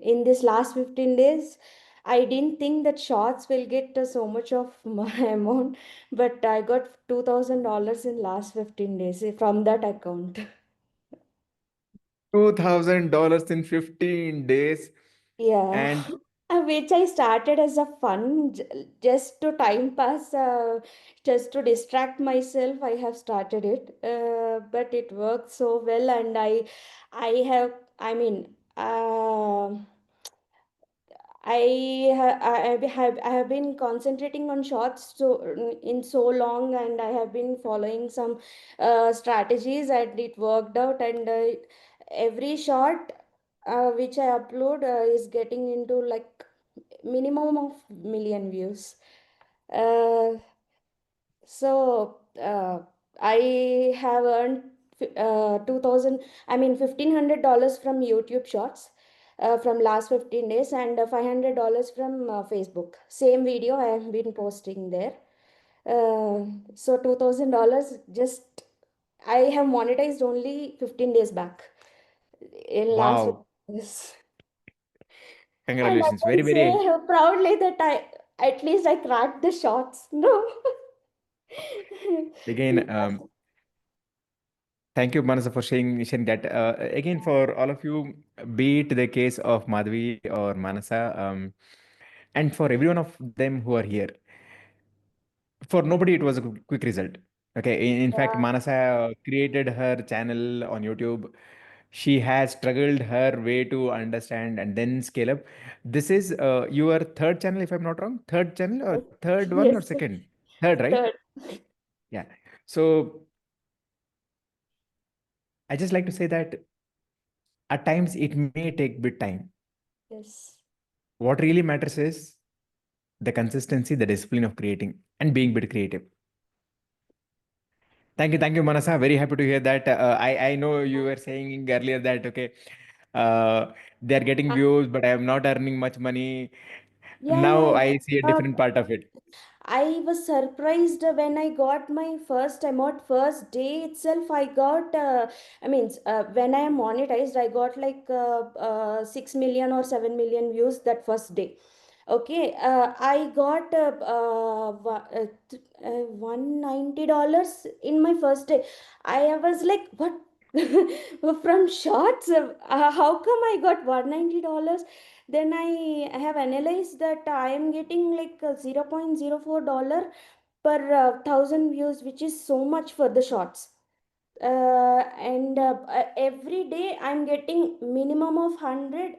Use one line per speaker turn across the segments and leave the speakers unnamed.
in this last 15 days. I didn't think that shorts will get so much of my amount, but I got $2,000 in last 15 days from that account.
$2,000 in 15 days.
Yeah,
And
which I started as a fun, just to time pass, just to distract myself. I have started it, but it worked so well, and I have, I mean, I have been concentrating on shots in so long, and I have been following some strategies, and it worked out. And every shot which I upload is getting into like minimum of million views. Uh, so I have earned 2000, I mean $1,500 from YouTube Shorts from last 15 days, and $500 from Facebook. Same video I have been posting there. Uh, so $2,000 just I have monetized only 15 days back in last 15
wow,
days. And I
congratulations. Very,
can
very,
say proudly that I at least I cracked the shots. No.
again, thank you, Manasa, for sharing that. Again, for all of you, be it the case of Madhvi or Manasa, and for every one of them who are here, for nobody, it was a quick result. Okay. In fact,
Yeah.
Manasa created her channel on YouTube. She has struggled her way to understand and then scale up. This is your third channel, if I'm not wrong. Third channel or third one or
Yes.
second? Third, right?
Third.
Yeah. So I just like to say that at times it may take bit time.
Yes.
What really matters is the consistency, the discipline of creating and being bit creative. Thank you, Manasa. Very happy to hear that. I know you were saying earlier that okay, they are getting
Uh,
views, but I am not earning much money.
yeah.
Now I see a
Uh,
different part of it.
I was surprised when I got my first amount. First day itself, I got. When I am monetized, I got like 6 million or 7 million views that first day. Okay, I got $190 in my first day. I was like, what? From shots? How come I got $190? Then I have analyzed that I am getting like $0.04 per thousand views, which is so much for the shots. And every day I'm getting minimum of 100.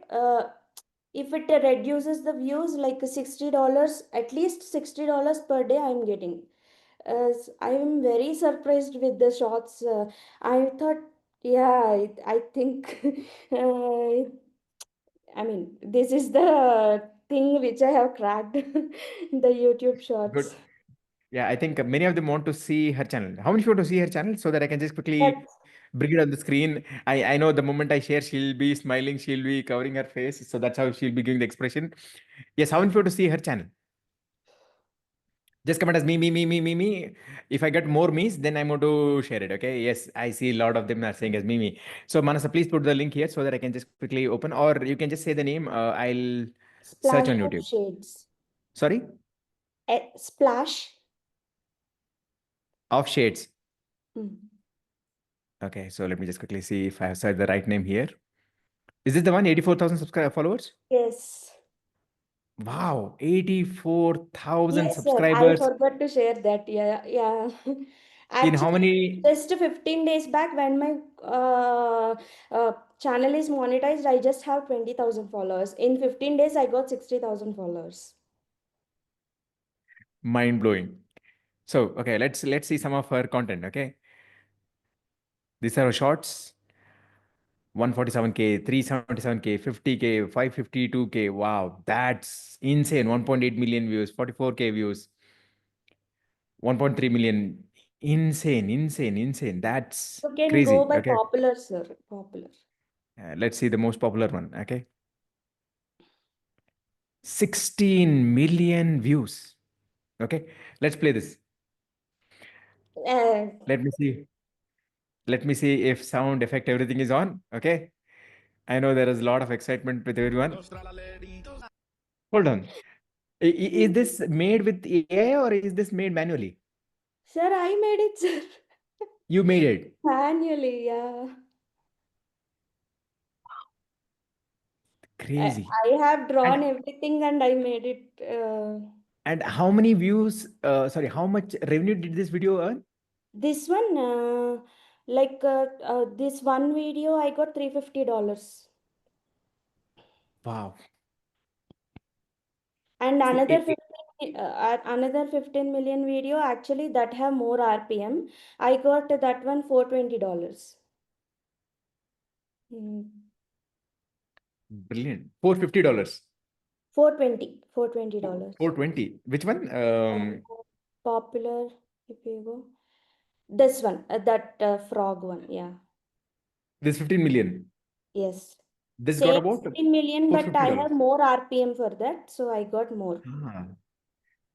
If it reduces the views like $60, at least $60 per day I'm getting. I am very surprised with the shots. I thought, yeah, I think I mean, this is the thing which I have cracked the YouTube
Good.
shorts.
Yeah, I think many of them want to see her channel. How many you want to see her channel so that I can just quickly
That's
bring it on the screen? I know the moment I share, she'll be smiling, she'll be covering her face. So that's how she'll be giving the expression. Yes, how many you want to see her channel? Just comment as me. If I get more me's, then I'm going to share it. Okay. Yes, I see a lot of them are saying as me. So Manasa, please put the link here so that I can just quickly open, or you can just say the name. I'll search
splash
on
of
YouTube.
shades.
Sorry,
Splash.
of shades.
Mm.
Okay. So let me just quickly see if I have searched the right name here. Is this the one? 84,000 subscriber followers?
Yes.
Wow, 84,000
Yes, sir. I
subscribers
forgot to share that. Yeah, yeah.
in how
Actually,
many
just 15 days back, when my channel is monetized, I just have 20,000 followers. In 15 days, I got 60,000 followers.
mind blowing. So, okay, let's see some of her content, okay? These are her shorts. 147K, 377K, 50K, 552K. Wow, that's insane. 1.8 million views, 44K views, 1.3 million. Insane. That's
You can go
crazy.
by
Okay.
popular, sir. Popular.
Let's see the most popular one. Okay. 16 million views. Okay. Let's play this.
Uh,
Let me see. Let me see if sound effect, everything is on. Okay. I know there is a lot of excitement with everyone. Hold on. Is this made with AI or is this made manually?
Sir, I made it, sir.
You made it.
Manually, yeah. I,
Crazy.
I have drawn
And
everything and I made it.
and how many views, sorry, how much revenue did this video earn?
This one, this one video, I got $350.
Wow.
And
See,
another 15 million video actually that have more RPM. I got that one $420. Hmm.
brilliant. $450.
420 dollars.
420. Which one?
Popular, if you go. This one, that frog one, yeah.
This 15 million.
Yes.
This got
Same
about
15 million, but I have
$450.
more RPM for that, so I got more.
Ah.